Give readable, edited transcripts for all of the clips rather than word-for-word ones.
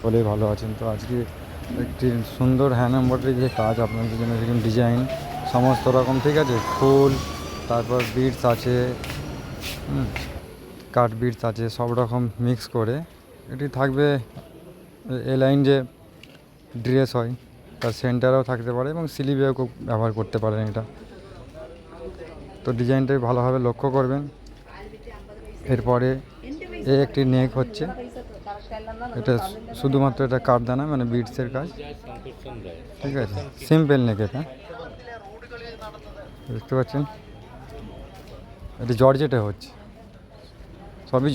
সকলেই ভালো আছেন। তো আজকে একটি সুন্দর হ্যান্ড এমব্রয়ডারি যে কাজ আপনাদের জন্য, যেরকম ডিজাইন সমস্ত রকম, ঠিক আছে, ফুল, তারপর বিটস আছে, কাট বিটস আছে, সব রকম মিক্স করে এটি থাকবে। এ লাইন যে ড্রেস হয় তার সেন্টারেও থাকতে পারে এবং স্লিভেও খুব ব্যবহার করতে পারেন এটা। তো ডিজাইনটাই ভালোভাবে লক্ষ্য করবেন। এরপরে একটি নেক হচ্ছে, এটা শুধুমাত্র এটা কাঠদানা মানে বিটসের কাজ, ঠিক আছে, সিম্পল নেক এটা দেখতে পাচ্ছেন। এটা জর্জেটে হচ্ছে, সবই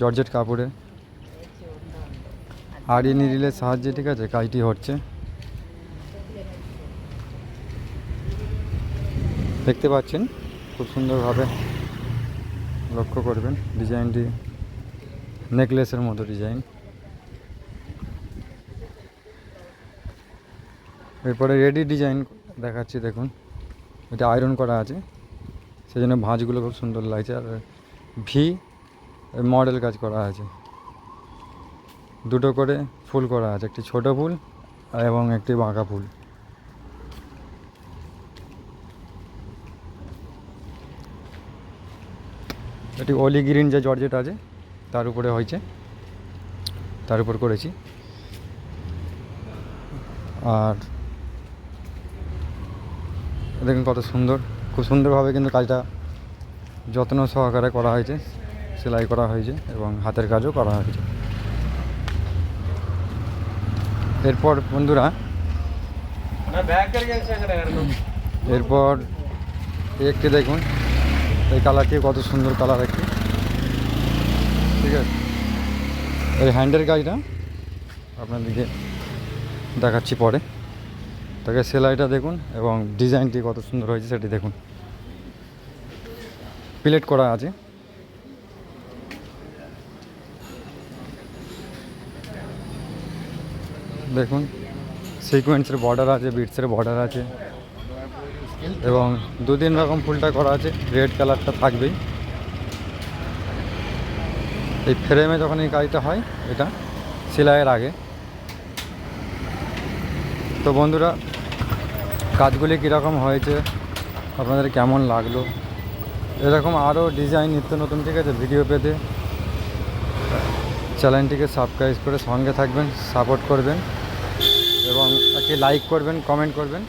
জর্জেট কাপড়ে আড়ি নিরিলের সাহায্যে, ঠিক আছে, কাজটি হচ্ছে। দেখতে পাচ্ছেন খুব সুন্দরভাবে লক্ষ্য করবেন ডিজাইনটি, নেকলেসের মতো ডিজাইন। এরপরে রেডি ডিজাইন দেখাচ্ছি, দেখুন এটা আয়রন করা আছে, সেই জন্য ভাঁজগুলো খুব সুন্দর লাগছে। আর ভি মডেল কাজ করা আছে, দুটো করে ফুল করা আছে, একটি ছোট ফুল এবং একটি বাঁকা ফুল। এটি অলি গ্রিন যে জর্জেট আছে তার উপরে হয়েছে, তার উপর করেছি। আর দেখুন কত সুন্দর, খুব সুন্দরভাবে কিন্তু কাজটা যত্ন সহকারে করা হয়েছে, সেলাই করা হয়েছে এবং হাতের কাজও করা হয়েছে। এরপর বন্ধুরা, এরপর একটি দেখুন, এই কালারটি কত সুন্দর কালার একটি, ঠিক আছে। এই হ্যান্ডের কাজটা আপনাদেরকে দেখাচ্ছি পরে। তাকে সেলাইটা দেখুন এবং ডিজাইনটি কত সুন্দর হয়েছে সেটি দেখুন। প্লেট করা আছে, দেখুন সিকোয়েন্সের বর্ডার আছে, বিটসের বর্ডার আছে এবং 2-3 রকম ফুলটা করা আছে। রেড কালারটা থাকবেই। এই ফ্রেমে যখন এই কাজটা হয় এটা সেলাইয়ের আগে। তো বন্ধুরা, কাজগুলি কীরকম হয়েছে, আপনাদের কেমন লাগলো, এরকম আরও ডিজাইন নিত্য নতুন, ঠিক আছে, ভিডিও পেতে চ্যানেলটিকে সাবস্ক্রাইব করে সঙ্গে থাকবেন, সাপোর্ট করবেন এবং একটি লাইক করবেন, কমেন্ট করবেন।